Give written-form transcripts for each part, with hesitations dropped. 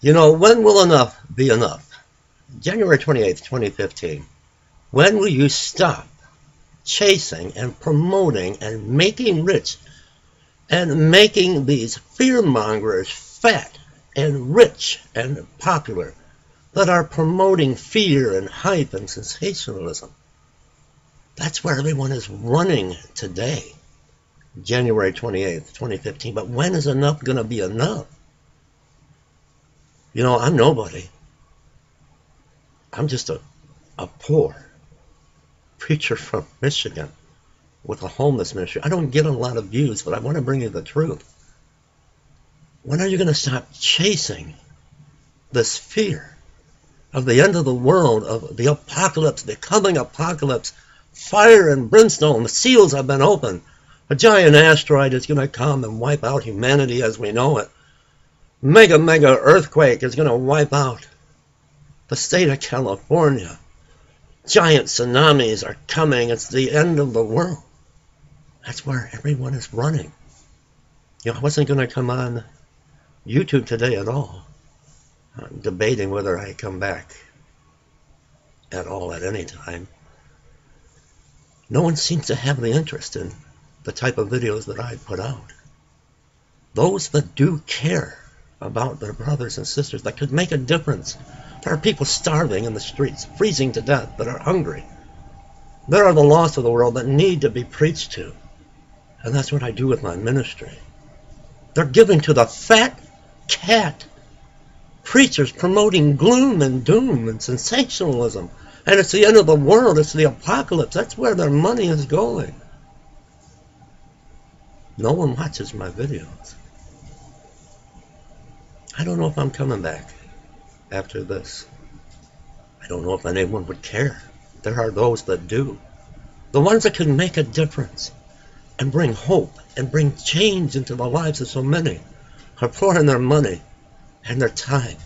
You know, when will enough be enough? January 28th, 2015. When will you stop chasing and promoting and making rich and making these fear-mongers fat and rich and popular that are promoting fear and hype and sensationalism? That's where everyone is running today. January 28th, 2015. But when is enough going to be enough? You know, I'm nobody. I'm just a poor preacher from Michigan with a homeless ministry. I don't get a lot of views, but I want to bring you the truth. When are you going to stop chasing this fear of the end of the world, of the apocalypse, the coming apocalypse, fire and brimstone, the seals have been opened, a giant asteroid is going to come and wipe out humanity as we know it. Mega earthquake is going to wipe out the state of California. Giant tsunamis are coming. It's the end of the world. That's where everyone is running. You know, I wasn't going to come on YouTube today at all. I'm debating whether I come back at all at any time. No one seems to have the interest in the type of videos that I put out. Those that do care about their brothers and sisters, that could make a difference. There are people starving in the streets, freezing to death, that are hungry. There are the lost of the world that need to be preached to. And that's what I do with my ministry. They're giving to the fat cat preachers promoting gloom and doom and sensationalism. And it's the end of the world. It's the apocalypse. That's where their money is going. No one watches my videos. I don't know if I'm coming back after this. I don't know if anyone would care. There are those that do. The ones that can make a difference and bring hope and bring change into the lives of so many are pouring their money and their time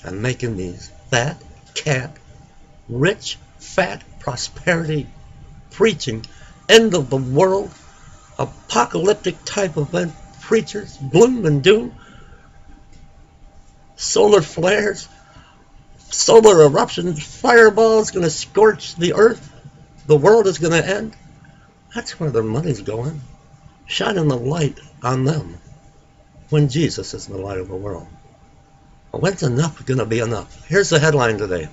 and making these fat cat, rich, fat, prosperity, preaching, end of the world, apocalyptic type event preachers, gloom and doom, solar flares, solar eruptions, fireballs going to scorch the earth, the world is going to end. That's where their money's going. Shining the light on them when Jesus is the light of the world. Well, when's enough going to be enough? Here's the headline today.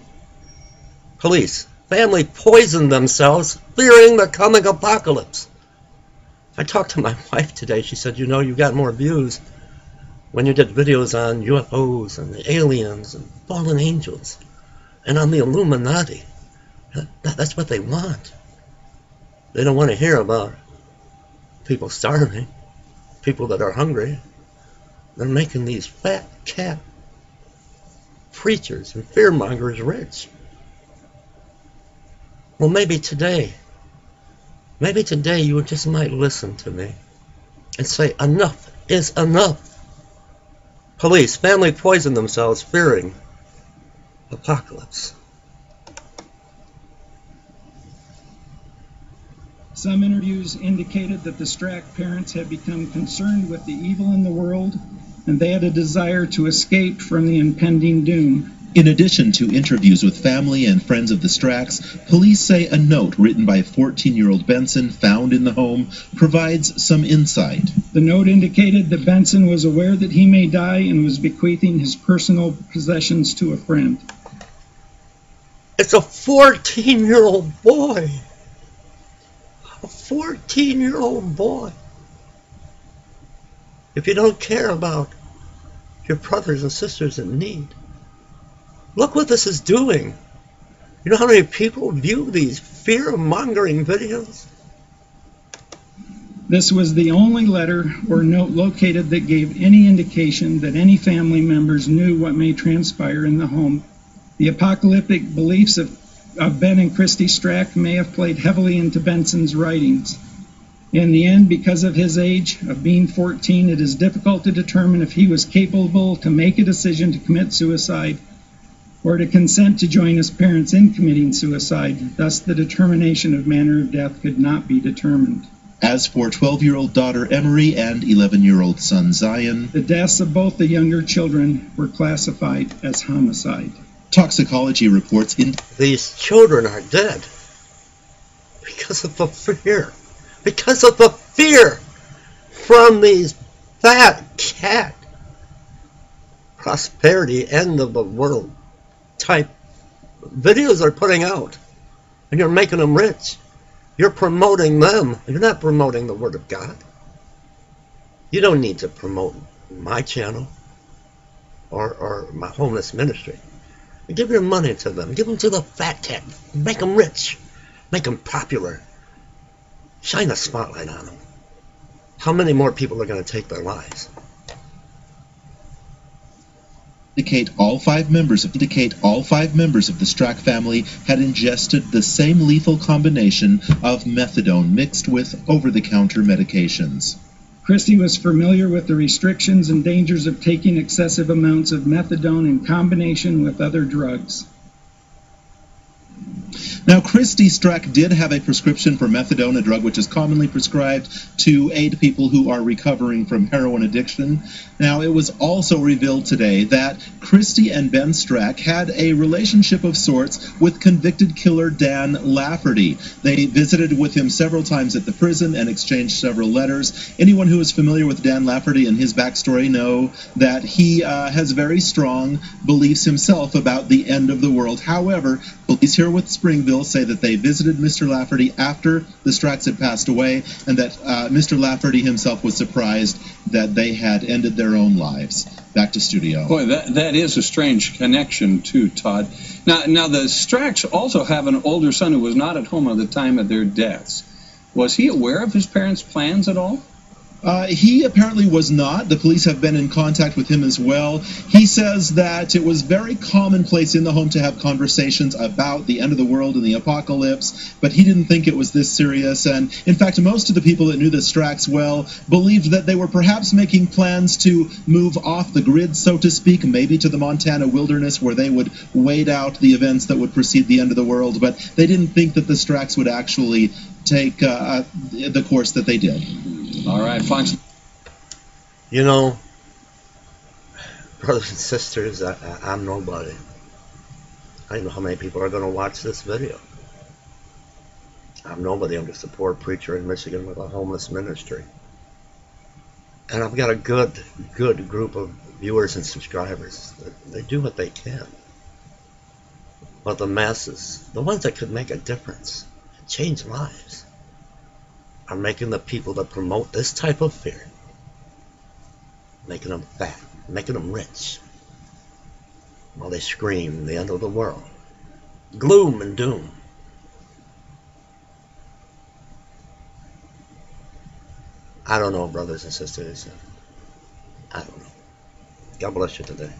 Police, family poisoned themselves fearing the coming apocalypse. I talked to my wife today. She said, you know, you got more views when you did videos on UFOs and the aliens and fallen angels and on the Illuminati. That's what they want. They don't want to hear about people starving, people that are hungry. They're making these fat cat preachers and fearmongers rich. Well, maybe today you just might listen to me and say, enough is enough. Police, family poisoned themselves fearing apocalypse. Some interviews indicated that the Strack parents had become concerned with the evil in the world, and they had a desire to escape from the impending doom. In addition to interviews with family and friends of the Stracks, police say a note written by 14-year-old Benson found in the home provides some insight. The note indicated that Benson was aware that he may die and was bequeathing his personal possessions to a friend. It's a 14-year-old boy. A 14-year-old boy. If you don't care about your brothers and sisters in need, look what this is doing. You know how many people view these fear-mongering videos? This was the only letter or note located that gave any indication that any family members knew what may transpire in the home. The apocalyptic beliefs of Ben and Christy Strack may have played heavily into Benson's writings. In the end, because of his age of being 14, it is difficult to determine if he was capable to make a decision to commit suicide or to consent to join his parents in committing suicide. Thus, the determination of manner of death could not be determined. As for 12-year-old daughter Emery and 11-year-old son Zion, the deaths of both the younger children were classified as homicide. toxicology reports These children are dead because of the fear. Because of the fear from these fat cat prosperity end of the world type videos they're putting out. And you're making them rich. You're promoting them. You're not promoting the Word of God. You don't need to promote my channel or my homeless ministry. Give your money to them. Give them to the fat cat. Make them rich. Make them popular. Shine a spotlight on them. How many more people are going to take their lives? indicate all five members of the Strack family had ingested the same lethal combination of methadone mixed with over-the-counter medications. Christy was familiar with the restrictions and dangers of taking excessive amounts of methadone in combination with other drugs. Now, Christy Strack did have a prescription for methadone, a drug which is commonly prescribed to aid people who are recovering from heroin addiction. Now, it was also revealed today that Christy and Ben Strack had a relationship of sorts with convicted killer Dan Lafferty. They visited with him several times at the prison and exchanged several letters. Anyone who is familiar with Dan Lafferty and his backstory know that he has very strong beliefs himself about the end of the world. However, police here with Springville say that they visited Mr. Lafferty after the Stracks had passed away, and that Mr. Lafferty himself was surprised that they had ended their own lives. Back to studio. Boy, that is a strange connection too, Todd. Now the Stracks also have an older son who was not at home at the time of their deaths. Was he aware of his parents' plans at all? He apparently was not. The police have been in contact with him as well. He says that it was very commonplace in the home to have conversations about the end of the world and the apocalypse, but he didn't think it was this serious. And in fact, most of the people that knew the Stracks well believed that they were perhaps making plans to move off the grid, so to speak, maybe to the Montana wilderness where they would wait out the events that would precede the end of the world. But they didn't think that the Stracks would actually take the course that they did. All right, Fox. You know, brothers and sisters, I'm nobody. I don't know how many people are going to watch this video. I'm nobody. I'm just a poor preacher in Michigan with a homeless ministry. And I've got a good group of viewers and subscribers. They do what they can. But the masses, the ones that could make a difference, change lives, are making the people that promote this type of fear, making them fat, making them rich, while they scream the end of the world, gloom and doom. I don't know, brothers and sisters. I don't know. God bless you today.